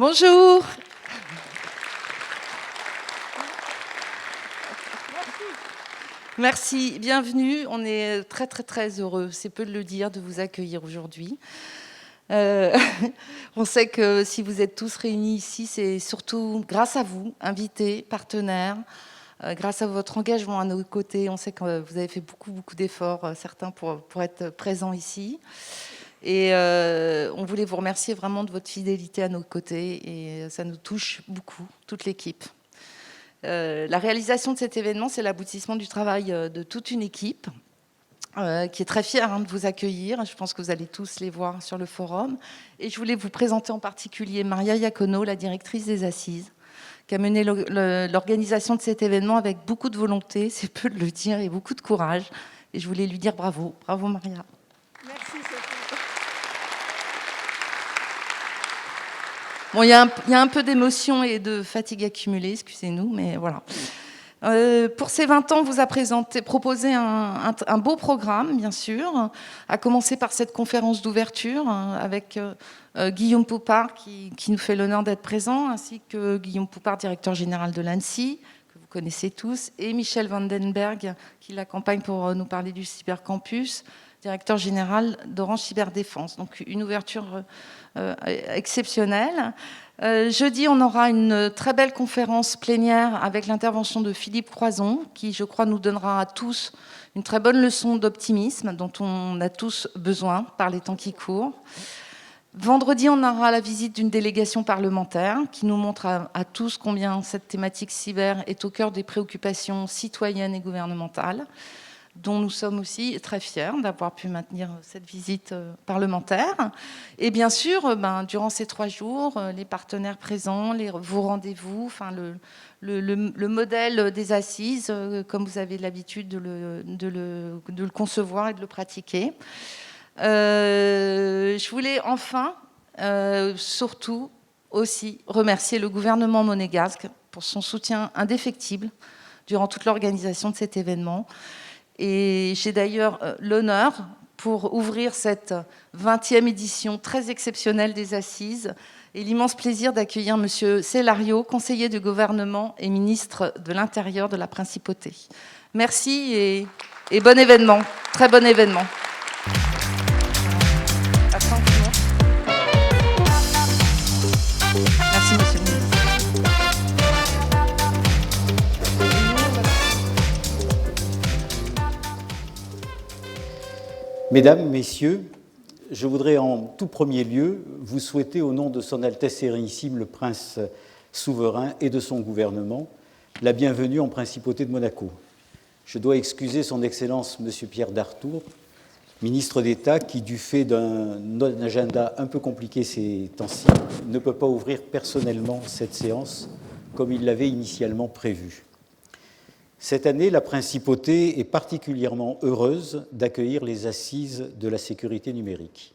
Bonjour. Merci, bienvenue. On est très très très heureux, c'est peu de le dire, de vous accueillir aujourd'hui. On sait que si vous êtes tous réunis ici, c'est surtout grâce à vous, invités, partenaires, grâce à votre engagement à nos côtés. On sait que vous avez fait beaucoup d'efforts, certains pour être présents ici. Et on voulait vous remercier vraiment de votre fidélité à nos côtés et ça nous touche beaucoup, toute l'équipe. La réalisation de cet événement, c'est l'aboutissement du travail de toute une équipe qui est très fière de vous accueillir. Je pense que vous allez tous les voir sur le forum. Et je voulais vous présenter en particulier Maria Iacono, la directrice des Assises, qui a mené l'organisation de cet événement avec beaucoup de volonté, c'est peu de le dire, et beaucoup de courage. Et je voulais lui dire bravo. Bravo Maria. Merci Sophie. Bon, il y a un peu d'émotion et de fatigue accumulée, excusez-nous, mais voilà. Pour ces 20 ans, on vous a proposé un beau programme, bien sûr, à commencer par cette conférence d'ouverture avec Guillaume Poupard, qui nous fait l'honneur d'être présent, ainsi que Guillaume Poupard, directeur général de l'ANSSI, que vous connaissez tous, et Michel Vandenberg, qui l'accompagne pour nous parler du Cybercampus, directeur général d'Orange Cyberdéfense. Donc une ouverture exceptionnelle. Jeudi, on aura une très belle conférence plénière avec l'intervention de Philippe Croison, qui, je crois, nous donnera à tous une très bonne leçon d'optimisme dont on a tous besoin par les temps qui courent. Vendredi, on aura la visite d'une délégation parlementaire qui nous montre à tous combien cette thématique cyber est au cœur des préoccupations citoyennes et gouvernementales, dont nous sommes aussi très fiers d'avoir pu maintenir cette visite parlementaire. Et bien sûr, durant ces 3 jours, les partenaires présents, vos rendez-vous, enfin le modèle des assises, comme vous avez l'habitude de le concevoir et de le pratiquer. Je voulais enfin, surtout aussi, remercier le gouvernement monégasque pour son soutien indéfectible durant toute l'organisation de cet événement. Et j'ai d'ailleurs l'honneur, pour ouvrir cette 20e édition très exceptionnelle des Assises, et l'immense plaisir d'accueillir M. Cellario, conseiller du gouvernement et ministre de l'Intérieur de la Principauté. Merci et bon événement, très bon événement. Merci, monsieur le ministre. Mesdames, Messieurs, je voudrais en tout premier lieu vous souhaiter au nom de Son Altesse Sérénissime le Prince souverain et de son gouvernement la bienvenue en Principauté de Monaco. Je dois excuser Son Excellence M. Pierre d'Artour, ministre d'État, qui, du fait d'un agenda un peu compliqué ces temps-ci, ne peut pas ouvrir personnellement cette séance comme il l'avait initialement prévu. Cette année, la Principauté est particulièrement heureuse d'accueillir les Assises de la sécurité numérique.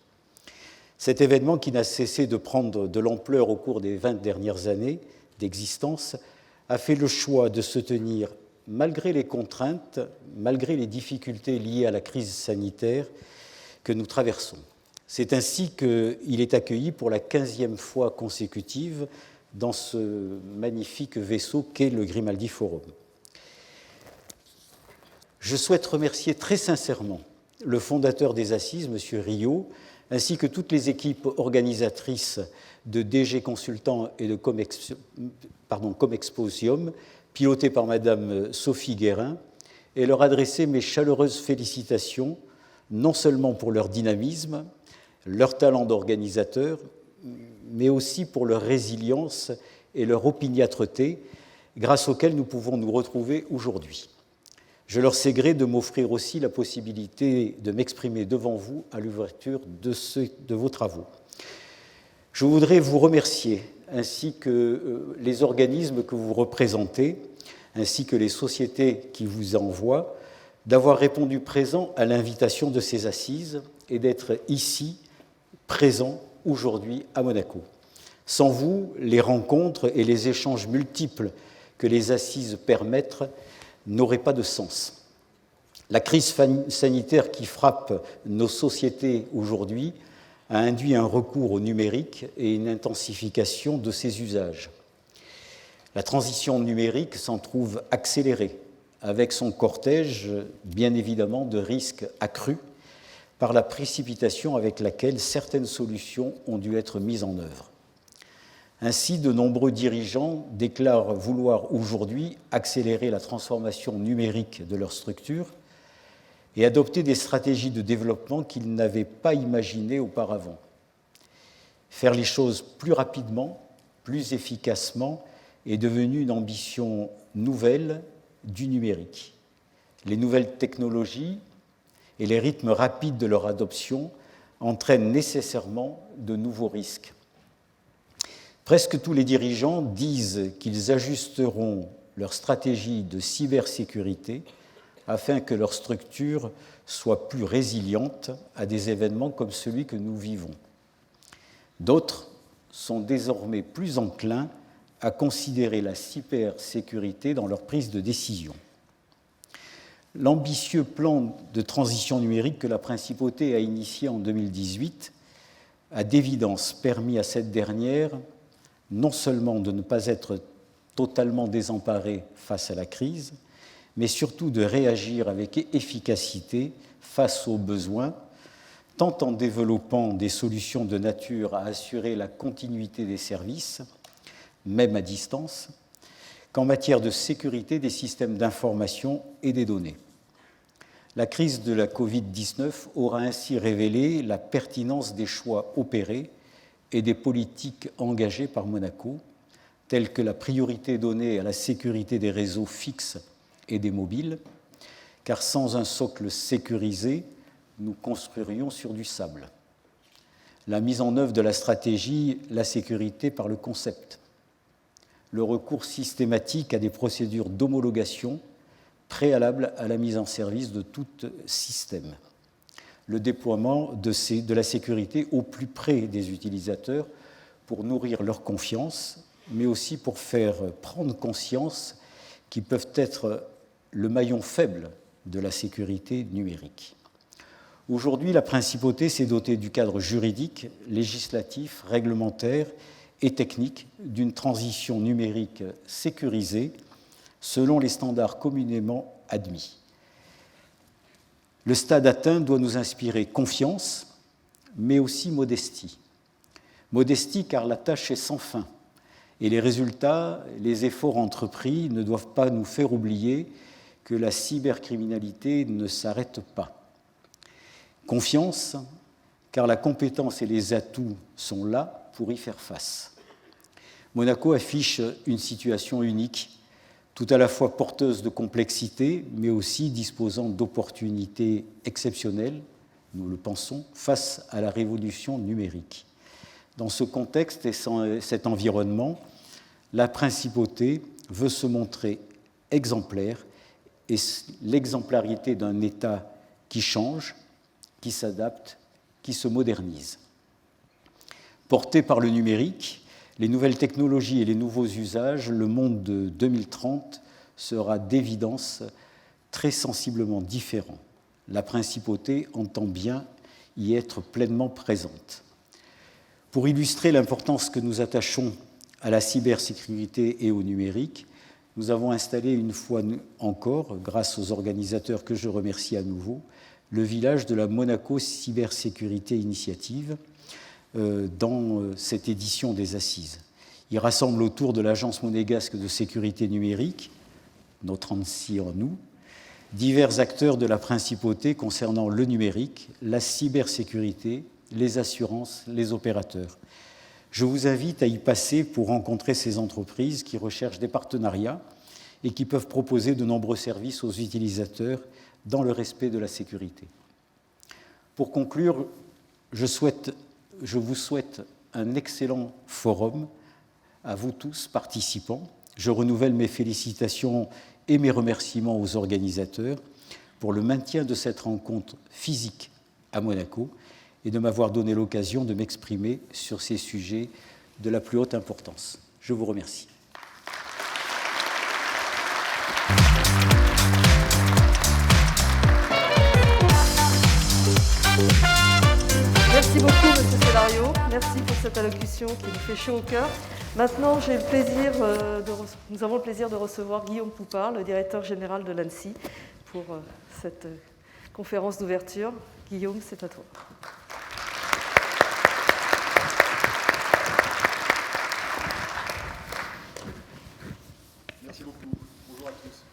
Cet événement, qui n'a cessé de prendre de l'ampleur au cours des 20 dernières années d'existence, a fait le choix de se tenir malgré les contraintes, malgré les difficultés liées à la crise sanitaire que nous traversons. C'est ainsi qu'il est accueilli pour la 15e fois consécutive dans ce magnifique vaisseau qu'est le Grimaldi Forum. Je souhaite remercier très sincèrement le fondateur des Assises, M. Rio, ainsi que toutes les équipes organisatrices de DG Consultant et de Comexposium, pilotées par Mme Sophie Guérin, et leur adresser mes chaleureuses félicitations, non seulement pour leur dynamisme, leur talent d'organisateur, mais aussi pour leur résilience et leur opiniâtreté, grâce auxquelles nous pouvons nous retrouver aujourd'hui. Je leur sais gré de m'offrir aussi la possibilité de m'exprimer devant vous à l'ouverture de vos travaux. Je voudrais vous remercier, ainsi que les organismes que vous représentez, ainsi que les sociétés qui vous envoient, d'avoir répondu présent à l'invitation de ces assises et d'être ici, présent aujourd'hui à Monaco. Sans vous, les rencontres et les échanges multiples que les assises permettent n'aurait pas de sens. La crise sanitaire qui frappe nos sociétés aujourd'hui a induit un recours au numérique et une intensification de ses usages. La transition numérique s'en trouve accélérée, avec son cortège, bien évidemment, de risques accrus par la précipitation avec laquelle certaines solutions ont dû être mises en œuvre. Ainsi, de nombreux dirigeants déclarent vouloir aujourd'hui accélérer la transformation numérique de leur structure et adopter des stratégies de développement qu'ils n'avaient pas imaginées auparavant. Faire les choses plus rapidement, plus efficacement est devenu une ambition nouvelle du numérique. Les nouvelles technologies et les rythmes rapides de leur adoption entraînent nécessairement de nouveaux risques. Presque tous les dirigeants disent qu'ils ajusteront leur stratégie de cybersécurité afin que leur structure soit plus résiliente à des événements comme celui que nous vivons. D'autres sont désormais plus enclins à considérer la cybersécurité dans leur prise de décision. L'ambitieux plan de transition numérique que la Principauté a initié en 2018 a d'évidence permis à cette dernière non seulement de ne pas être totalement désemparée face à la crise, mais surtout de réagir avec efficacité face aux besoins, tant en développant des solutions de nature à assurer la continuité des services, même à distance, qu'en matière de sécurité des systèmes d'information et des données. La crise de la Covid-19 aura ainsi révélé la pertinence des choix opérés et des politiques engagées par Monaco, telles que la priorité donnée à la sécurité des réseaux fixes et des mobiles, car sans un socle sécurisé, nous construirions sur du sable. La mise en œuvre de la stratégie, la sécurité par le concept, le recours systématique à des procédures d'homologation préalables à la mise en service de tout système, le déploiement de la sécurité au plus près des utilisateurs pour nourrir leur confiance, mais aussi pour faire prendre conscience qu'ils peuvent être le maillon faible de la sécurité numérique. Aujourd'hui, la Principauté s'est dotée du cadre juridique, législatif, réglementaire et technique d'une transition numérique sécurisée selon les standards communément admis. Le stade atteint doit nous inspirer confiance, mais aussi modestie. Modestie car la tâche est sans fin et les résultats, les efforts entrepris ne doivent pas nous faire oublier que la cybercriminalité ne s'arrête pas. Confiance, car la compétence et les atouts sont là pour y faire face. Monaco affiche une situation unique, tout à la fois porteuse de complexité, mais aussi disposant d'opportunités exceptionnelles, nous le pensons, face à la révolution numérique. Dans ce contexte et cet environnement, la Principauté veut se montrer exemplaire et l'exemplarité d'un État qui change, qui s'adapte, qui se modernise. Porté par le numérique, les nouvelles technologies et les nouveaux usages, le monde de 2030 sera d'évidence très sensiblement différent. La Principauté entend bien y être pleinement présente. Pour illustrer l'importance que nous attachons à la cybersécurité et au numérique, nous avons installé une fois encore, grâce aux organisateurs que je remercie à nouveau, le village de la Monaco Cybersécurité Initiative dans cette édition des Assises. Il rassemble autour de l'Agence monégasque de sécurité numérique, notre ANSSI en nous, divers acteurs de la Principauté concernant le numérique, la cybersécurité, les assurances, les opérateurs. Je vous invite à y passer pour rencontrer ces entreprises qui recherchent des partenariats et qui peuvent proposer de nombreux services aux utilisateurs dans le respect de la sécurité. Pour conclure, je vous souhaite un excellent forum à vous tous participants. Je renouvelle mes félicitations et mes remerciements aux organisateurs pour le maintien de cette rencontre physique à Monaco et de m'avoir donné l'occasion de m'exprimer sur ces sujets de la plus haute importance. Je vous remercie. Merci beaucoup, M. merci pour cette allocution qui nous fait chaud au cœur. Maintenant, nous avons le plaisir de recevoir Guillaume Poupart, le directeur général de l'ANSSI, pour cette conférence d'ouverture. Guillaume, c'est à toi. Merci beaucoup. Bonjour à tous.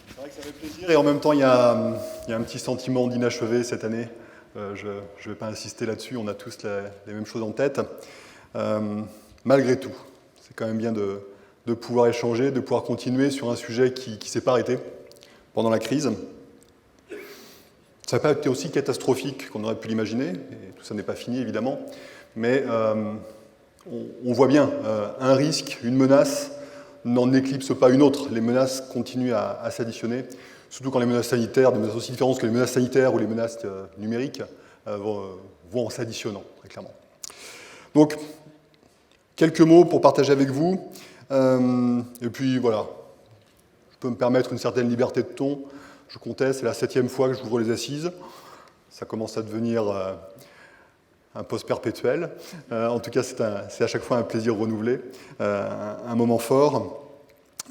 C'est vrai que ça fait plaisir et en même temps, il y a un petit sentiment d'inachevé cette année. Je ne vais pas insister là-dessus, on a tous les mêmes choses en tête. Malgré tout, c'est quand même bien de pouvoir échanger, de pouvoir continuer sur un sujet qui ne s'est pas arrêté pendant la crise. Ça n'a pas été aussi catastrophique qu'on aurait pu l'imaginer, et tout ça n'est pas fini évidemment, mais on voit bien un risque, une menace n'en éclipse pas une autre. Les menaces continuent à s'additionner, surtout quand les menaces sanitaires, des menaces aussi différentes que les menaces sanitaires ou les menaces numériques, vont en s'additionnant, très clairement. Donc, quelques mots pour partager avec vous, et puis voilà, je peux me permettre une certaine liberté de ton. Je comptais, c'est la 7e fois que j'ouvre les assises. Ça commence à devenir un poste perpétuel. En tout cas, c'est à chaque fois un plaisir renouvelé, un moment fort.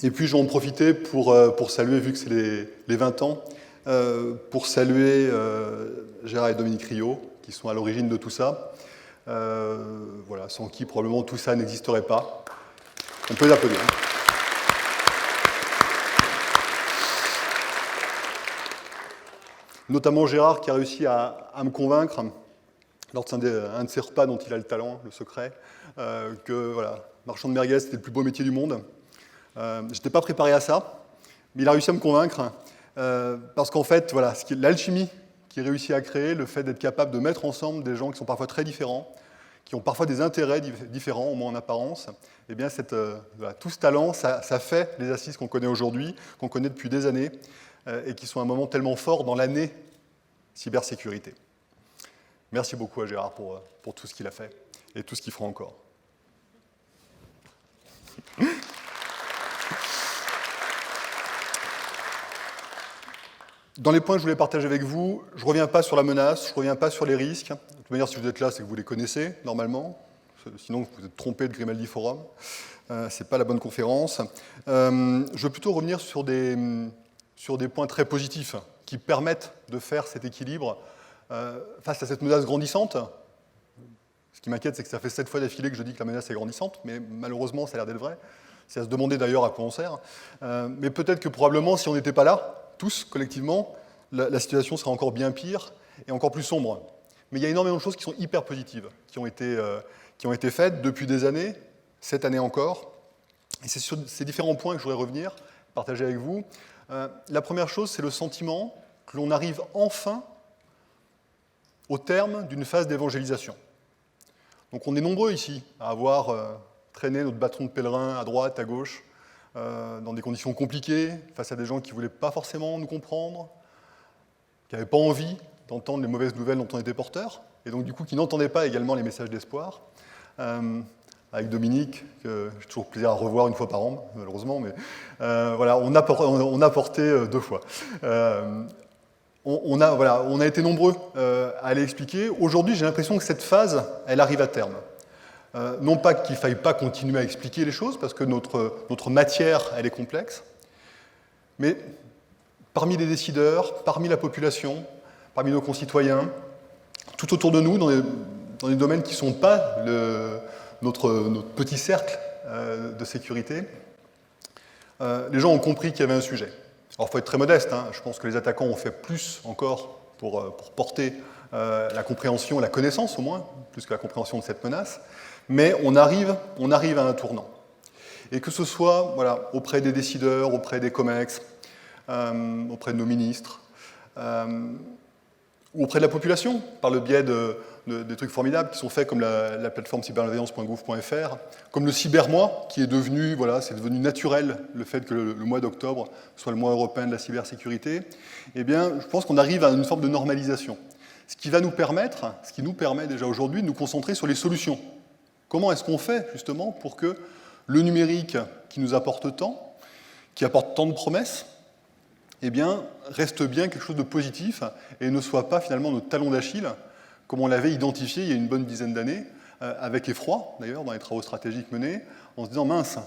Et puis, je vais en profiter pour saluer, vu que c'est les 20 ans, pour saluer Gérard et Dominique Riot, qui sont à l'origine de tout ça. Voilà, sans qui probablement tout ça n'existerait pas. On peut les applaudir. Notamment Gérard qui a réussi à me convaincre, lors d'un de ses repas dont il a le talent, le secret, que voilà, marchand de merguez, c'était le plus beau métier du monde. Je n'étais pas préparé à ça, mais il a réussi à me convaincre, parce qu'en fait, voilà, l'alchimie qu'il réussit à créer, le fait d'être capable de mettre ensemble des gens qui sont parfois très différents, qui ont parfois des intérêts différents, au moins en apparence, eh bien voilà, tout ce talent, ça fait les assises qu'on connaît aujourd'hui, qu'on connaît depuis des années, et qui sont un moment tellement fort dans l'année cybersécurité. Merci beaucoup à Gérard pour tout ce qu'il a fait et tout ce qu'il fera encore. Dans les points que je voulais partager avec vous, je ne reviens pas sur la menace, je ne reviens pas sur les risques. De toute manière, si vous êtes là, c'est que vous les connaissez, normalement. Sinon, vous êtes trompé de Grimaldi Forum. Ce n'est pas la bonne conférence. Je veux plutôt revenir sur des points très positifs qui permettent de faire cet équilibre face à cette menace grandissante. Ce qui m'inquiète, c'est que ça fait 7 fois d'affilée que je dis que la menace est grandissante, mais malheureusement, ça a l'air d'être vrai. C'est à se demander d'ailleurs à quoi on sert. Mais peut-être que probablement, si on n'était pas là, tous, collectivement, la situation serait encore bien pire et encore plus sombre. Mais il y a énormément de choses qui sont hyper positives, qui ont été faites depuis des années, cette année encore. Et c'est sur ces différents points que je voudrais revenir, partager avec vous. La première chose, c'est le sentiment que l'on arrive enfin au terme d'une phase d'évangélisation. Donc on est nombreux ici à avoir traîné notre bâton de pèlerin à droite, à gauche, dans des conditions compliquées, face à des gens qui ne voulaient pas forcément nous comprendre, qui n'avaient pas envie d'entendre les mauvaises nouvelles dont on était porteur, et donc du coup qui n'entendaient pas également les messages d'espoir. Avec Dominique, que j'ai toujours plaisir à revoir une fois par an, malheureusement, mais voilà, on a porté 2 fois. On a été nombreux à l'expliquer. Aujourd'hui, j'ai l'impression que cette phase, elle arrive à terme. Non pas qu'il ne faille pas continuer à expliquer les choses, parce que notre matière, elle est complexe, mais parmi les décideurs, parmi la population, parmi nos concitoyens, tout autour de nous, dans des domaines qui ne sont pas notre petit cercle de sécurité, les gens ont compris qu'il y avait un sujet. Alors il faut être très modeste, hein. Je pense que les attaquants ont fait plus encore pour porter la compréhension, la connaissance au moins, plus que la compréhension de cette menace, mais on arrive à un tournant. Et que ce soit voilà, auprès des décideurs, auprès des COMEX, auprès de nos ministres, ou auprès de la population, par le biais des trucs formidables qui sont faits comme la plateforme cybermalveillance.gouv.fr, comme le cybermois, qui est devenu, voilà, c'est devenu naturel, le fait que le mois d'octobre soit le mois européen de la cybersécurité, eh bien, je pense qu'on arrive à une forme de normalisation. Ce qui nous permet déjà aujourd'hui de nous concentrer sur les solutions. Comment est-ce qu'on fait, justement, pour que le numérique qui nous apporte tant, qui apporte tant de promesses, eh bien, reste bien quelque chose de positif et ne soit pas finalement notre talon d'Achille comme on l'avait identifié il y a une bonne dizaine d'années, avec effroi, d'ailleurs, dans les travaux stratégiques menés, en se disant, mince,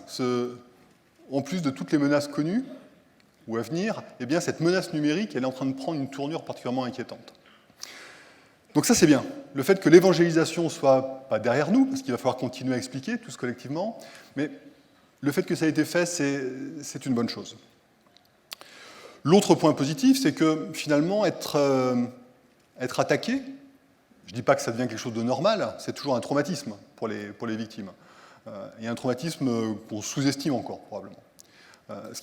en plus de toutes les menaces connues ou à venir, eh bien, cette menace numérique, elle est en train de prendre une tournure particulièrement inquiétante. Donc ça, c'est bien. Le fait que l'évangélisation soit pas derrière nous, parce qu'il va falloir continuer à expliquer, tous collectivement, mais le fait que ça ait été fait, c'est une bonne chose. L'autre point positif, c'est que finalement, être attaqué, je ne dis pas que ça devient quelque chose de normal, c'est toujours un traumatisme pour les victimes. Et un traumatisme qu'on sous-estime encore, probablement.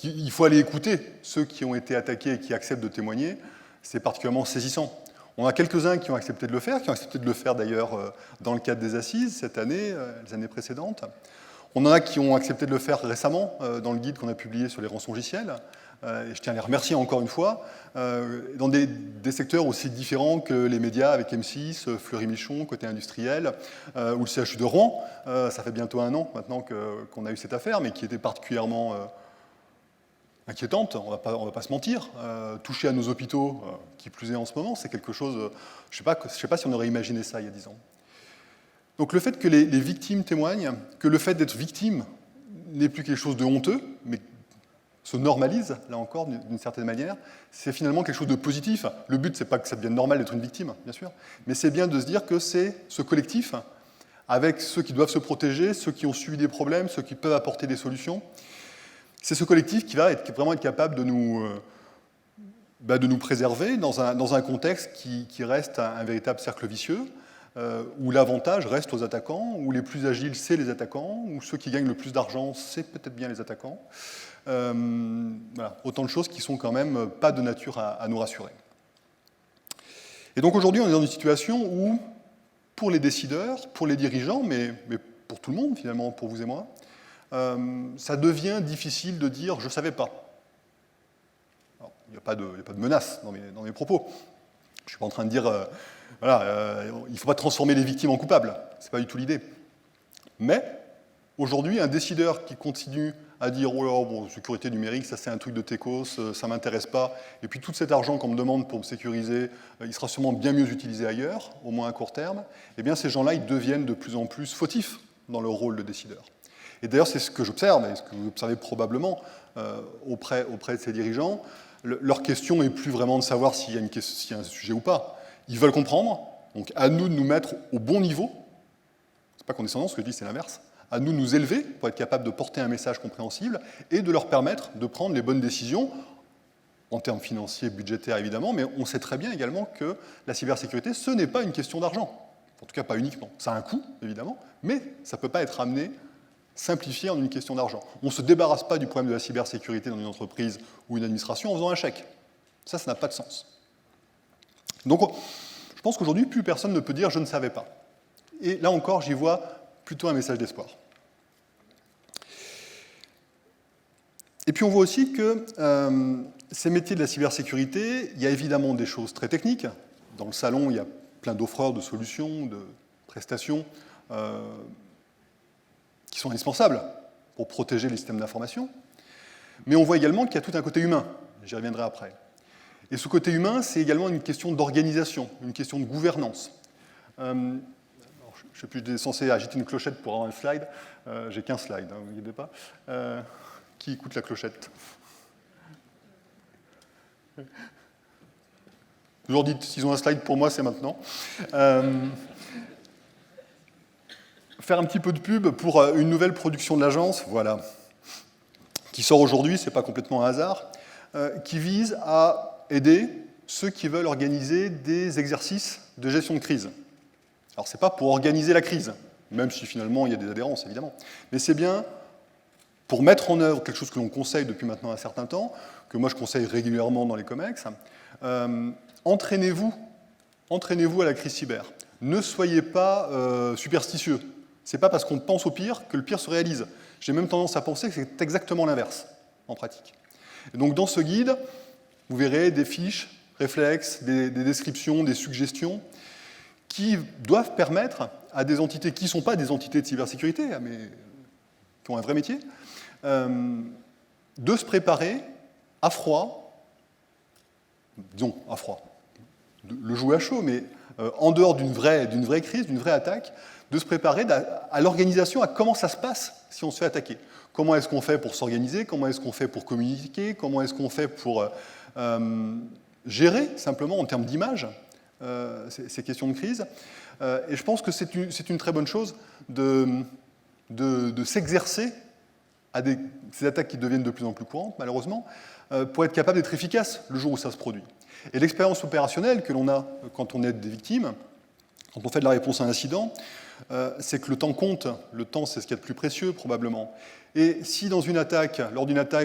Il faut aller écouter ceux qui ont été attaqués et qui acceptent de témoigner, c'est particulièrement saisissant. On a quelques-uns qui ont accepté de le faire, qui ont accepté de le faire d'ailleurs dans le cadre des assises cette année, les années précédentes. On en a qui ont accepté de le faire récemment dans le guide qu'on a publié sur les rançongiciels. Et je tiens à les remercier encore une fois, dans des secteurs aussi différents que les médias avec M6, Fleury-Michon, côté industriel, ou le CHU de Rouen. Ça fait bientôt 1 an maintenant qu'on a eu cette affaire, mais qui était particulièrement inquiétante, on va pas se mentir. Toucher à nos hôpitaux, qui plus est en ce moment, c'est quelque chose, je sais pas si on aurait imaginé ça il y a 10 ans. Donc le fait que les victimes témoignent, que le fait d'être victime n'est plus quelque chose de honteux, mais se normalise, là encore, d'une certaine manière, c'est finalement quelque chose de positif. Le but, c'est pas que ça devienne normal d'être une victime, bien sûr, mais c'est bien de se dire que c'est ce collectif, avec ceux qui doivent se protéger, ceux qui ont subi des problèmes, ceux qui peuvent apporter des solutions, c'est ce collectif qui va vraiment être capable de nous préserver dans un contexte qui reste un véritable cercle vicieux, où l'avantage reste aux attaquants, où les plus agiles, c'est les attaquants, où ceux qui gagnent le plus d'argent, c'est peut-être bien les attaquants. Voilà, autant de choses qui sont quand même pas de nature à nous rassurer. Et donc aujourd'hui, on est dans une situation où, pour les décideurs, pour les dirigeants, mais pour tout le monde finalement, pour vous et moi, ça devient difficile de dire « je ne savais pas ». Il n'y a pas de menace dans mes propos. Je ne suis pas en train de dire il ne faut pas transformer les victimes en coupables. Ce n'est pas du tout l'idée. Mais aujourd'hui, un décideur qui continue à dire « oh là, bon, sécurité numérique, ça c'est un truc de techos, ça ne m'intéresse pas, et puis tout cet argent qu'on me demande pour me sécuriser, il sera sûrement bien mieux utilisé ailleurs, au moins à court terme », eh bien ces gens-là, ils deviennent de plus en plus fautifs dans leur rôle de décideur. Et d'ailleurs, c'est ce que j'observe, et ce que vous observez probablement auprès de ces dirigeants. Leur question n'est plus vraiment de savoir s'il y a un sujet ou pas. Ils veulent comprendre, donc à nous de nous mettre au bon niveau. C'est pas condescendant, ce que je dis, c'est l'inverse. À nous de nous élever pour être capable de porter un message compréhensible et de leur permettre de prendre les bonnes décisions, en termes financiers, budgétaires évidemment, mais on sait très bien également que la cybersécurité, ce n'est pas une question d'argent. En tout cas, pas uniquement. Ça a un coût, évidemment, mais ça ne peut pas être amené simplifié en une question d'argent. On ne se débarrasse pas du problème de la cybersécurité dans une entreprise ou une administration en faisant un chèque. Ça n'a pas de sens. Donc, je pense qu'aujourd'hui, plus personne ne peut dire « je ne savais pas ». Et là encore, j'y vois plutôt un message d'espoir. Et puis on voit aussi que ces métiers de la cybersécurité, il y a évidemment des choses très techniques. Dans le salon, il y a plein d'offreurs de solutions, de prestations qui sont indispensables pour protéger les systèmes d'information. Mais on voit également qu'il y a tout un côté humain. J'y reviendrai après. Et ce côté humain, c'est également une question d'organisation, une question de gouvernance. Je ne sais plus, j'étais censé agiter une clochette pour avoir un slide. J'ai qu'un slide, ne vous inquiétez pas. Qui écoute la clochette? Toujours dit, s'ils ont un slide pour moi, c'est maintenant. Faire un petit peu de pub pour une nouvelle production de l'agence, voilà, qui sort aujourd'hui, c'est pas complètement un hasard, qui vise à aider ceux qui veulent organiser des exercices de gestion de crise. Alors, c'est pas pour organiser la crise, même si finalement il y a des adhérences, évidemment, mais c'est bien pour mettre en œuvre quelque chose que l'on conseille depuis maintenant un certain temps, que moi je conseille régulièrement dans les COMEX, entraînez-vous à la crise cyber. Ne soyez pas superstitieux. C'est pas parce qu'on pense au pire que le pire se réalise. J'ai même tendance à penser que c'est exactement l'inverse, en pratique. Et donc dans ce guide, vous verrez des fiches, réflexes, des descriptions, des suggestions, qui doivent permettre à des entités qui ne sont pas des entités de cybersécurité, mais qui ont un vrai métier, de se préparer à froid, disons à froid, le jouer à chaud, mais en dehors d'une vraie crise, d'une vraie attaque, de se préparer à l'organisation, à comment ça se passe si on se fait attaquer. Comment est-ce qu'on fait pour s'organiser? Comment est-ce qu'on fait pour communiquer? Comment est-ce qu'on fait pour gérer, simplement, en termes d'image, ces questions de crise? Et je pense que c'est une très bonne chose de s'exercer à ces attaques qui deviennent de plus en plus courantes, malheureusement, pour être capable d'être efficace le jour où ça se produit. Et l'expérience opérationnelle que l'on a quand on aide des victimes, quand on fait de la réponse à un incident, c'est que le temps compte. Le temps, c'est ce qu'il y a de plus précieux, probablement. Et si lors d'une attaque,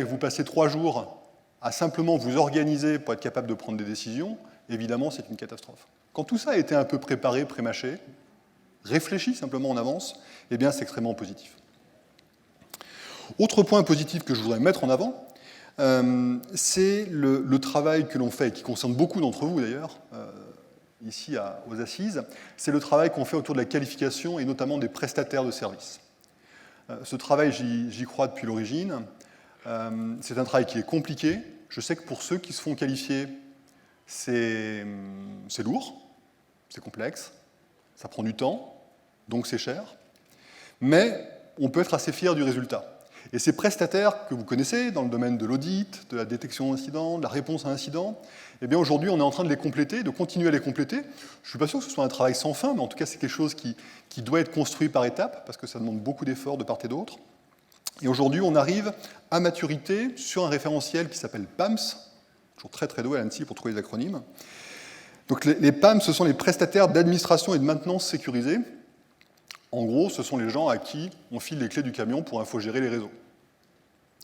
vous passez 3 jours à simplement vous organiser pour être capable de prendre des décisions, évidemment, c'est une catastrophe. Quand tout ça a été un peu préparé, prémâché, réfléchi simplement en avance, eh bien, c'est extrêmement positif. Autre point positif que je voudrais mettre en avant, c'est le travail que l'on fait, et qui concerne beaucoup d'entre vous d'ailleurs, ici aux Assises, c'est le travail qu'on fait autour de la qualification et notamment des prestataires de services. Ce travail, j'y crois depuis l'origine. C'est un travail qui est compliqué. Je sais que pour ceux qui se font qualifier, c'est lourd, c'est complexe, ça prend du temps, donc c'est cher. Mais on peut être assez fier du résultat. Et ces prestataires que vous connaissez dans le domaine de l'audit, de la détection d'incidents, de la réponse à incidents, eh bien aujourd'hui on est en train de les compléter, de continuer à les compléter. Je ne suis pas sûr que ce soit un travail sans fin, mais en tout cas c'est quelque chose qui doit être construit par étapes, parce que ça demande beaucoup d'efforts de part et d'autre. Et aujourd'hui on arrive à maturité sur un référentiel qui s'appelle PAMS, toujours très très doué à l'ANSSI pour trouver les acronymes. Donc les PAMS, ce sont les prestataires d'administration et de maintenance sécurisés. En gros, ce sont les gens à qui on file les clés du camion pour infogérer les réseaux.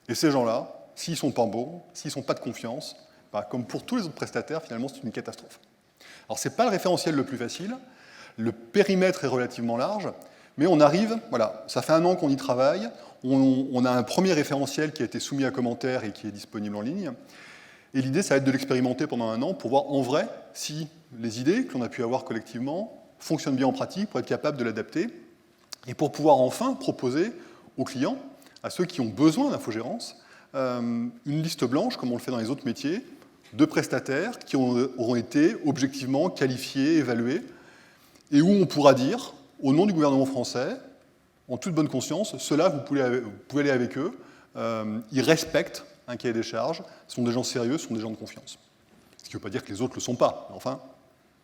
Et ces gens-là, s'ils ne sont pas bons, s'ils ne sont pas de confiance, comme pour tous les autres prestataires, finalement, c'est une catastrophe. Alors, ce n'est pas le référentiel le plus facile, le périmètre est relativement large, mais on arrive, voilà, ça fait 1 an qu'on y travaille, on a un premier référentiel qui a été soumis à commentaires et qui est disponible en ligne, et l'idée, ça va être de l'expérimenter pendant 1 an pour voir en vrai si les idées que l'on a pu avoir collectivement fonctionnent bien en pratique, pour être capable de l'adapter, et pour pouvoir enfin proposer aux clients, à ceux qui ont besoin d'infogérance, une liste blanche, comme on le fait dans les autres métiers, de prestataires qui auront été objectivement qualifiés, évalués, et où on pourra dire, au nom du gouvernement français, en toute bonne conscience, ceux-là, vous pouvez aller avec eux, ils respectent un cahier des charges, ce sont des gens sérieux, ce sont des gens de confiance. Ce qui ne veut pas dire que les autres ne le sont pas, mais enfin,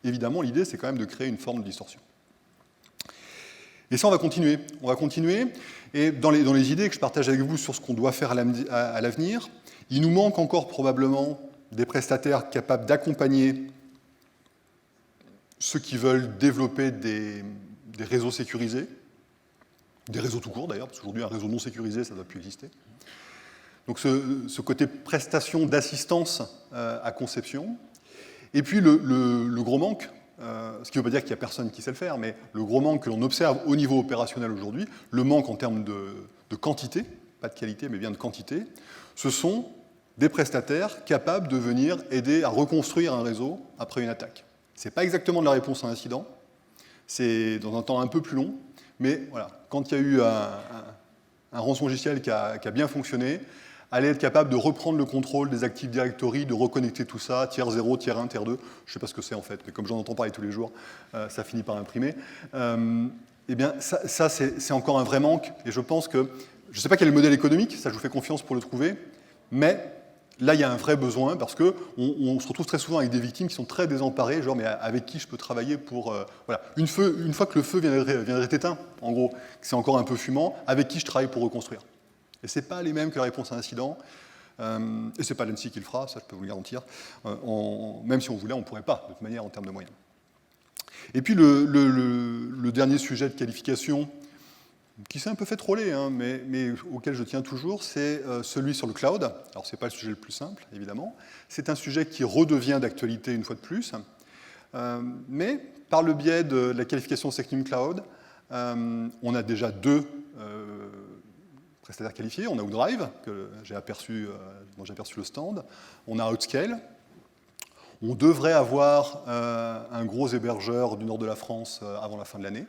évidemment, l'idée, c'est quand même de créer une forme de distorsion. Et ça, on va continuer. On va continuer. Et dans les idées que je partage avec vous sur ce qu'on doit faire à l'avenir, il nous manque encore probablement des prestataires capables d'accompagner ceux qui veulent développer des réseaux sécurisés, des réseaux tout court d'ailleurs, parce qu'aujourd'hui, un réseau non sécurisé, ça ne doit plus exister. Donc ce côté prestation d'assistance à conception. Et puis le gros manque, ce qui ne veut pas dire qu'il n'y a personne qui sait le faire, mais le gros manque que l'on observe au niveau opérationnel aujourd'hui, le manque en termes de quantité, pas de qualité, mais bien de quantité, ce sont des prestataires capables de venir aider à reconstruire un réseau après une attaque. Ce n'est pas exactement de la réponse à un incident, c'est dans un temps un peu plus long, mais voilà, quand il y a eu un rançongiciel qui a bien fonctionné, aller être capable de reprendre le contrôle des Active Directory, de reconnecter tout ça, tiers 0, tiers 1, tiers 2, je ne sais pas ce que c'est en fait, mais comme j'en entends parler tous les jours, ça finit par imprimer. Eh bien, ça c'est encore un vrai manque, et je pense que, je ne sais pas quel est le modèle économique, ça je vous fais confiance pour le trouver, mais là il y a un vrai besoin, parce qu'on se retrouve très souvent avec des victimes qui sont très désemparées, genre mais avec qui je peux travailler pour... voilà. Une fois que le feu vient d'être éteint, en gros, que c'est encore un peu fumant, avec qui je travaille pour reconstruire. Et ce n'est pas les mêmes que la réponse à incident, et ce n'est pas l'ANSSI qui le fera, ça je peux vous le garantir. Même si on voulait, on ne pourrait pas, de toute manière, en termes de moyens. Et puis le dernier sujet de qualification, qui s'est un peu fait troller, hein, mais auquel je tiens toujours, c'est celui sur le cloud. Alors ce n'est pas le sujet le plus simple, évidemment. C'est un sujet qui redevient d'actualité une fois de plus. Mais par le biais de la qualification Secnum Cloud, on a déjà 2 prestataires qualifiés. On a Woodrive, dont j'ai aperçu le stand. On a Outscale. On devrait avoir un gros hébergeur du nord de la France avant la fin de l'année.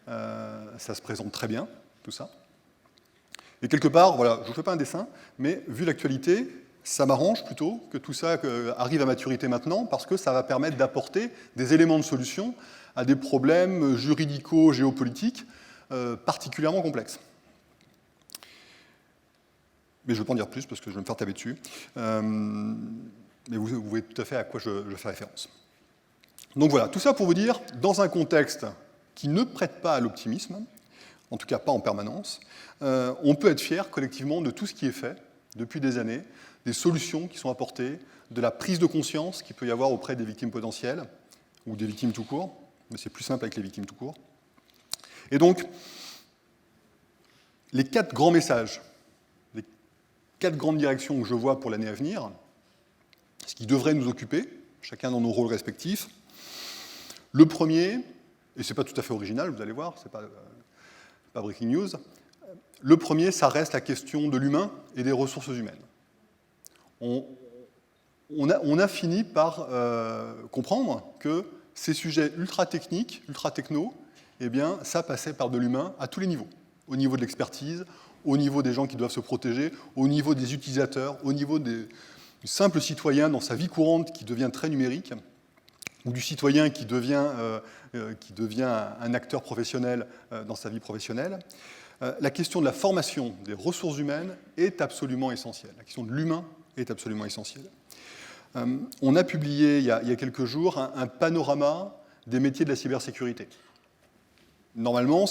Ça se présente très bien, tout ça. Et quelque part, voilà, je ne vous fais pas un dessin, mais vu l'actualité, ça m'arrange plutôt que tout ça arrive à maturité maintenant, parce que ça va permettre d'apporter des éléments de solution à des problèmes juridico-géopolitiques particulièrement complexes. Mais je ne vais pas en dire plus, parce que je vais me faire taper dessus. Mais vous voyez tout à fait à quoi je fais référence. Donc voilà, tout ça pour vous dire, dans un contexte qui ne prête pas à l'optimisme, en tout cas pas en permanence, on peut être fier collectivement de tout ce qui est fait depuis des années, des solutions qui sont apportées, de la prise de conscience qu'il peut y avoir auprès des victimes potentielles, ou des victimes tout court, mais c'est plus simple avec les victimes tout court. Et donc, les 4 grands messages, les 4 grandes directions que je vois pour l'année à venir, ce qui devrait nous occuper, chacun dans nos rôles respectifs. Le premier, et ce n'est pas tout à fait original, vous allez voir, ce n'est pas breaking news, le premier, ça reste la question de l'humain et des ressources humaines. On a fini par comprendre que ces sujets ultra techniques, ultra techno, eh bien, ça passait par de l'humain à tous les niveaux. Au niveau de l'expertise, au niveau des gens qui doivent se protéger, au niveau des utilisateurs, au niveau du simple citoyen dans sa vie courante qui devient très numérique, ou du citoyen qui devient un acteur professionnel dans sa vie professionnelle. La question de la formation des ressources humaines est absolument essentielle. La question de l'humain est absolument essentielle. On a publié il y a quelques jours un panorama des métiers de la cybersécurité. Normalement,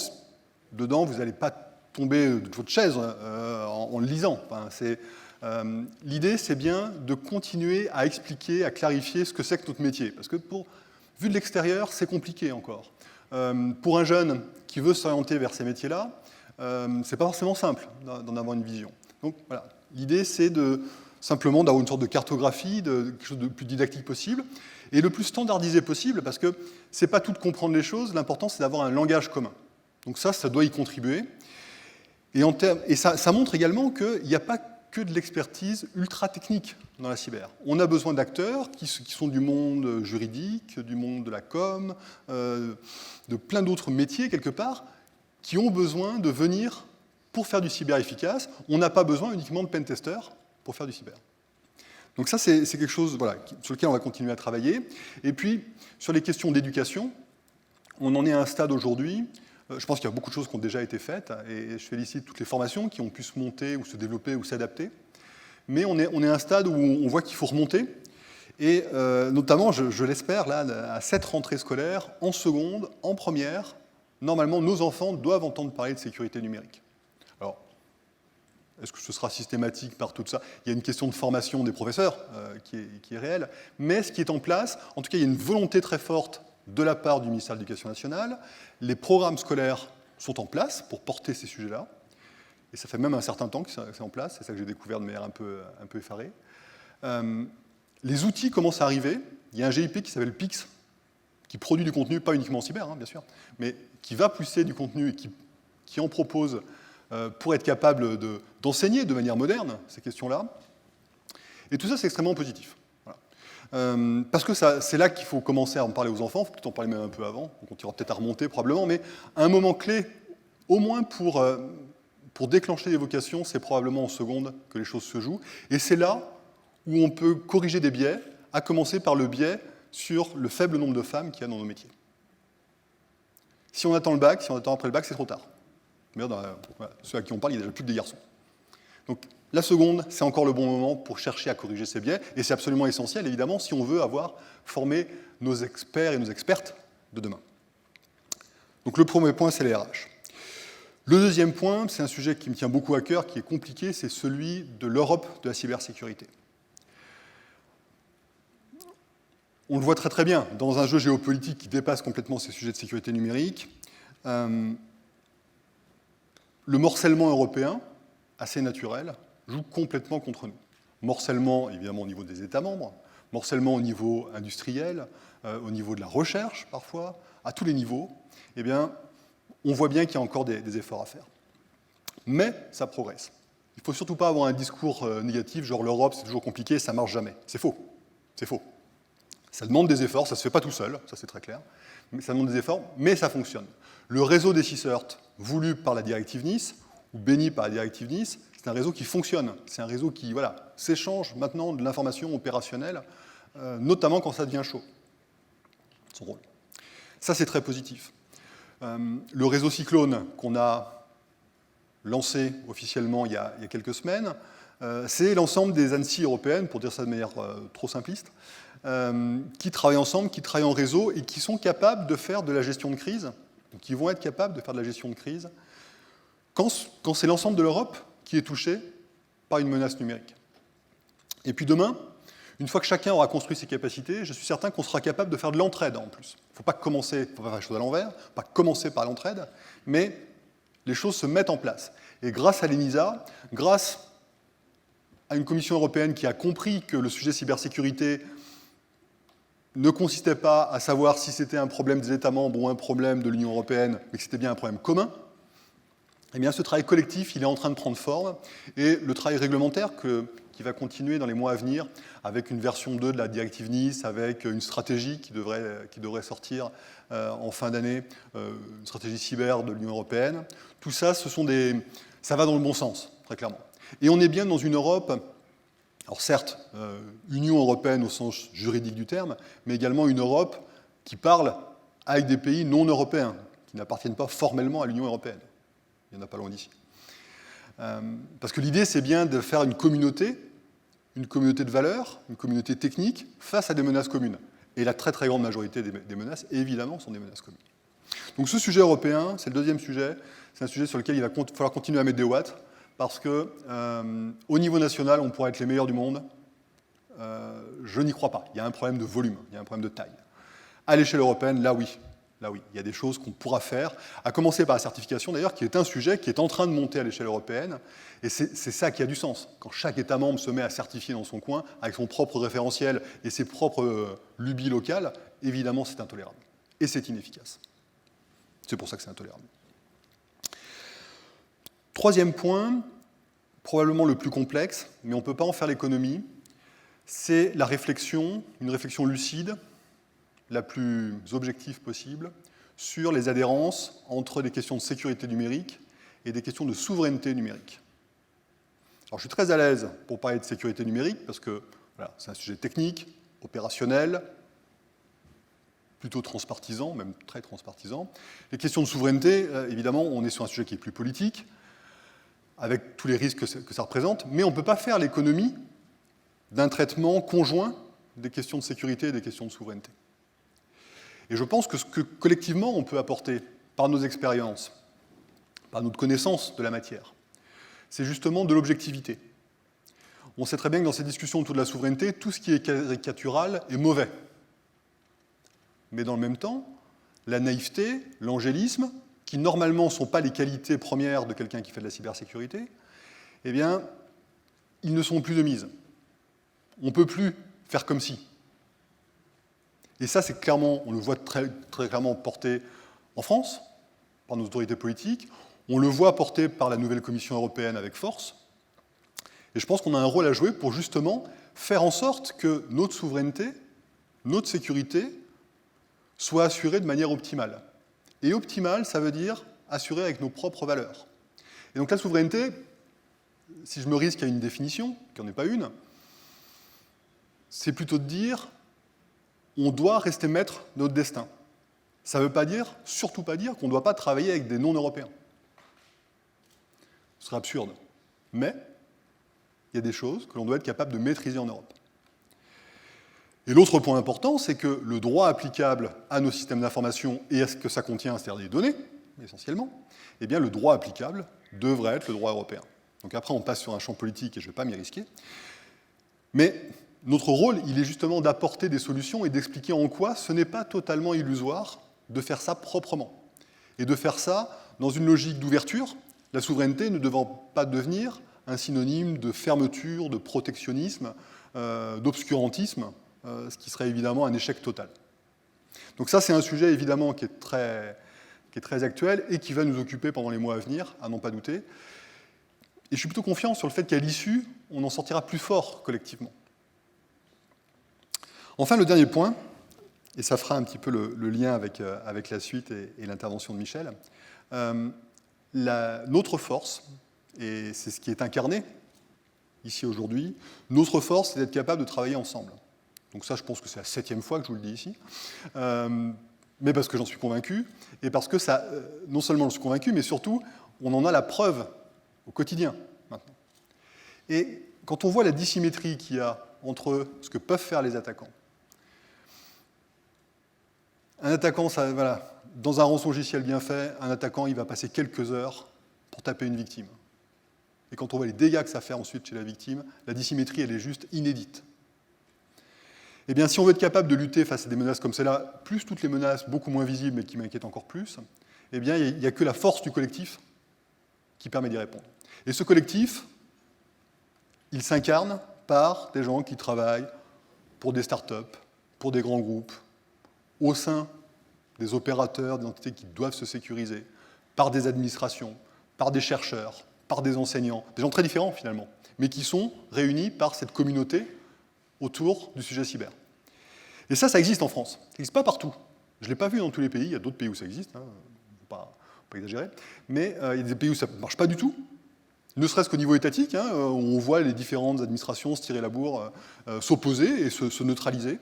dedans, vous n'allez pas tomber de votre chaise en le lisant. Enfin, l'idée, c'est bien de continuer à expliquer, à clarifier ce que c'est que notre métier. Parce que vu de l'extérieur, c'est compliqué encore. Pour un jeune qui veut s'orienter vers ces métiers-là, c'est pas forcément simple d'en avoir une vision. Donc voilà, l'idée, c'est simplement d'avoir une sorte de cartographie, quelque chose de plus didactique possible, et le plus standardisé possible, parce que c'est pas tout de comprendre les choses, l'important, c'est d'avoir un langage commun. Donc ça doit y contribuer. Et ça montre également qu'il n'y a pas que de l'expertise ultra technique dans la cyber. On a besoin d'acteurs qui sont du monde juridique, du monde de la com, de plein d'autres métiers quelque part, qui ont besoin de venir pour faire du cyber efficace. On n'a pas besoin uniquement de pentesters pour faire du cyber. Donc ça, c'est quelque chose sur lequel on va continuer à travailler. Et puis, sur les questions d'éducation, on en est à un stade aujourd'hui. Je pense qu'il y a beaucoup de choses qui ont déjà été faites, et je félicite toutes les formations qui ont pu se monter ou se développer ou s'adapter. Mais on est à un stade où on voit qu'il faut remonter, et notamment, je l'espère, là, à cette rentrée scolaire, en seconde, en première, normalement, nos enfants doivent entendre parler de sécurité numérique. Alors, est-ce que ce sera systématique par tout ça? Il y a une question de formation des professeurs qui est réelle, mais ce qui est en place, en tout cas, il y a une volonté très forte de la part du ministère de l'Éducation nationale. Les programmes scolaires sont en place pour porter ces sujets-là. Et ça fait même un certain temps que c'est en place. C'est ça que j'ai découvert de manière un peu effarée. Les outils commencent à arriver. Il y a un GIP qui s'appelle PIX, qui produit du contenu, pas uniquement en cyber, bien sûr, mais qui va pousser du contenu et qui en propose pour être capable d'enseigner de manière moderne ces questions-là. Et tout ça, c'est extrêmement positif. Parce que c'est là qu'il faut commencer à en parler aux enfants, il faut peut-être en parler même un peu avant, on continuera peut-être à remonter probablement, mais un moment clé, au moins pour déclencher les vocations, c'est probablement en seconde que les choses se jouent, et c'est là où on peut corriger des biais, à commencer par le biais sur le faible nombre de femmes qu'il y a dans nos métiers. Si on attend le bac, si on attend après le bac, c'est trop tard. Mais ceux à qui on parle, il n'y a déjà plus que des garçons. Donc, la seconde, c'est encore le bon moment pour chercher à corriger ces biais, et c'est absolument essentiel, évidemment, si on veut avoir formé nos experts et nos expertes de demain. Donc le premier point, c'est les RH. Le deuxième point, c'est un sujet qui me tient beaucoup à cœur, qui est compliqué, c'est celui de l'Europe de la cybersécurité. On le voit très très bien, dans un jeu géopolitique qui dépasse complètement ces sujets de sécurité numérique, le morcellement européen, assez naturel, joue complètement contre nous. Morcellement, évidemment, au niveau des États membres, morcellement au niveau industriel, au niveau de la recherche, parfois, à tous les niveaux, eh bien, on voit bien qu'il y a encore des efforts à faire. Mais ça progresse. Il ne faut surtout pas avoir un discours négatif, genre l'Europe, c'est toujours compliqué, ça ne marche jamais. C'est faux. C'est faux. Ça demande des efforts, ça ne se fait pas tout seul, ça c'est très clair. Mais ça demande des efforts, mais ça fonctionne. Le réseau des CISRT, voulu par la directive Nice, ou béni par la directive Nice, C'est un réseau qui fonctionne. C'est un réseau qui s'échange maintenant de l'information opérationnelle, notamment quand ça devient chaud. Son rôle. Ça, c'est très positif. Le réseau Cyclone qu'on a lancé officiellement il y a quelques semaines, c'est l'ensemble des ANSSI européennes, pour dire ça de manière trop simpliste, qui travaillent ensemble, qui travaillent en réseau et qui sont capables de faire de la gestion de crise, qui vont être capables de faire de la gestion de crise quand c'est l'ensemble de l'Europe qui est touchée par une menace numérique. Et puis demain, une fois que chacun aura construit ses capacités, je suis certain qu'on sera capable de faire de l'entraide en plus. Il ne faut pas faire les choses à l'envers, pas commencer par l'entraide, mais les choses se mettent en place. Et grâce à l'ENISA, grâce à une Commission européenne qui a compris que le sujet cybersécurité ne consistait pas à savoir si c'était un problème des États membres ou un problème de l'Union européenne, mais que c'était bien un problème commun, eh bien, ce travail collectif, il est en train de prendre forme. Et le travail réglementaire qui va continuer dans les mois à venir, avec une version 2 de la directive Nice, avec une stratégie qui devrait sortir en fin d'année, une stratégie cyber de l'Union européenne, tout ça, ça va dans le bon sens, très clairement. Et on est bien dans une Europe, alors certes, Union européenne au sens juridique du terme, mais également une Europe qui parle avec des pays non européens, qui n'appartiennent pas formellement à l'Union européenne. Il n'y en a pas loin d'ici. Parce que l'idée, c'est bien de faire une communauté de valeurs, une communauté technique, face à des menaces communes. Et la très très grande majorité des menaces, évidemment, sont des menaces communes. Donc ce sujet européen, c'est le deuxième sujet, c'est un sujet sur lequel il va falloir continuer à mettre des watts, parce que au niveau national, on pourra être les meilleurs du monde. Je n'y crois pas. Il y a un problème de volume, il y a un problème de taille. À l'échelle européenne, là oui. Là oui, il y a des choses qu'on pourra faire, à commencer par la certification d'ailleurs, qui est un sujet qui est en train de monter à l'échelle européenne, et c'est ça qui a du sens. Quand chaque État membre se met à certifier dans son coin, avec son propre référentiel et ses propres lubies locales, évidemment c'est intolérable. Et c'est inefficace. C'est pour ça que c'est intolérable. Troisième point, probablement le plus complexe, mais on ne peut pas en faire l'économie, c'est la réflexion, une réflexion lucide, la plus objective possible, sur les adhérences entre des questions de sécurité numérique et des questions de souveraineté numérique. Alors je suis très à l'aise pour parler de sécurité numérique, parce que voilà, c'est un sujet technique, opérationnel, plutôt transpartisan, même très transpartisan. Les questions de souveraineté, évidemment, on est sur un sujet qui est plus politique, avec tous les risques que ça représente, mais on ne peut pas faire l'économie d'un traitement conjoint des questions de sécurité et des questions de souveraineté. Et je pense que ce que collectivement on peut apporter par nos expériences, par notre connaissance de la matière, c'est justement de l'objectivité. On sait très bien que dans ces discussions autour de la souveraineté, tout ce qui est caricatural est mauvais. Mais dans le même temps, la naïveté, l'angélisme, qui normalement ne sont pas les qualités premières de quelqu'un qui fait de la cybersécurité, eh bien, ils ne sont plus de mise. On ne peut plus faire comme si. Et ça, c'est clairement, on le voit très, très clairement porté en France, par nos autorités politiques. On le voit porté par la nouvelle Commission européenne avec force. Et je pense qu'on a un rôle à jouer pour justement faire en sorte que notre souveraineté, notre sécurité, soit assurée de manière optimale. Et optimale, ça veut dire assurée avec nos propres valeurs. Et donc la souveraineté, si je me risque à une définition, qui n'en est pas une, c'est plutôt de dire on doit rester maître de notre destin. Ça ne veut pas dire, surtout pas dire, qu'on ne doit pas travailler avec des non-européens. Ce serait absurde. Mais il y a des choses que l'on doit être capable de maîtriser en Europe. Et l'autre point important, c'est que le droit applicable à nos systèmes d'information et à ce que ça contient, c'est-à-dire des données, essentiellement, eh bien le droit applicable devrait être le droit européen. Donc après, on passe sur un champ politique et je ne vais pas m'y risquer. Mais notre rôle, il est justement d'apporter des solutions et d'expliquer en quoi ce n'est pas totalement illusoire de faire ça proprement. Et de faire ça dans une logique d'ouverture, la souveraineté ne devant pas devenir un synonyme de fermeture, de protectionnisme, d'obscurantisme, ce qui serait évidemment un échec total. Donc ça, c'est un sujet évidemment qui est très actuel et qui va nous occuper pendant les mois à venir, à n'en pas douter. Et je suis plutôt confiant sur le fait qu'à l'issue, on en sortira plus fort collectivement. Enfin, le dernier point, et ça fera un petit peu le lien avec la suite et l'intervention de Michel, notre force, et c'est ce qui est incarné ici aujourd'hui. Notre force, c'est d'être capable de travailler ensemble. Donc ça, je pense que c'est la 7e fois que je vous le dis ici. Mais parce que j'en suis convaincu, et parce que ça, non seulement j'en suis convaincu, mais surtout, on en a la preuve au quotidien, maintenant. Et quand on voit la dissymétrie qu'il y a entre ce que peuvent faire les attaquants, un attaquant, ça, voilà, dans un rançongiciel bien fait, un attaquant, il va passer quelques heures pour taper une victime. Et quand on voit les dégâts que ça fait ensuite chez la victime, la dissymétrie, elle est juste inédite. Eh bien, si on veut être capable de lutter face à des menaces comme celle-là, plus toutes les menaces beaucoup moins visibles, mais qui m'inquiètent encore plus, eh bien, il n'y a que la force du collectif qui permet d'y répondre. Et ce collectif, il s'incarne par des gens qui travaillent pour des start-up, pour des grands groupes, au sein des opérateurs, des entités qui doivent se sécuriser, par des administrations, par des chercheurs, par des enseignants, des gens très différents finalement, mais qui sont réunis par cette communauté autour du sujet cyber. Et ça existe en France. Ça n'existe pas partout. Je ne l'ai pas vu dans tous les pays. Il y a d'autres pays où ça existe, il ne faut pas exagérer. Mais il y a des pays où ça ne marche pas du tout. Ne serait-ce qu'au niveau étatique, où on voit les différentes administrations se tirer la bourre, s'opposer et se neutraliser.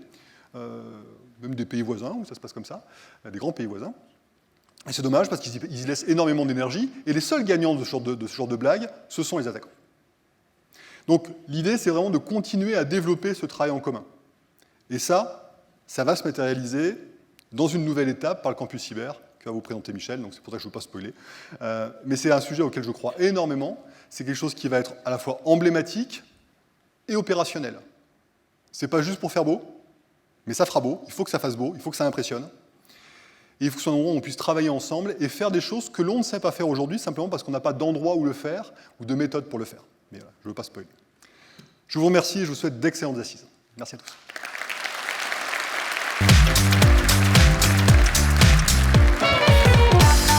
Même des pays voisins où ça se passe comme ça, des grands pays voisins. Et c'est dommage parce qu'ils y laissent énormément d'énergie. Et les seuls gagnants de ce genre de blague, ce sont les attaquants. Donc l'idée, c'est vraiment de continuer à développer ce travail en commun. Et ça va se matérialiser dans une nouvelle étape par le campus cyber, que va vous présenter Michel, donc c'est pour ça que je ne veux pas spoiler. Mais c'est un sujet auquel je crois énormément. C'est quelque chose qui va être à la fois emblématique et opérationnel. C'est pas juste pour faire beau, mais ça fera beau, il faut que ça fasse beau, il faut que ça impressionne. Et il faut que ce soit un endroit où on puisse travailler ensemble et faire des choses que l'on ne sait pas faire aujourd'hui, simplement parce qu'on n'a pas d'endroit où le faire ou de méthode pour le faire. Mais voilà, je ne veux pas spoiler. Je vous remercie et je vous souhaite d'excellentes assises. Merci à tous.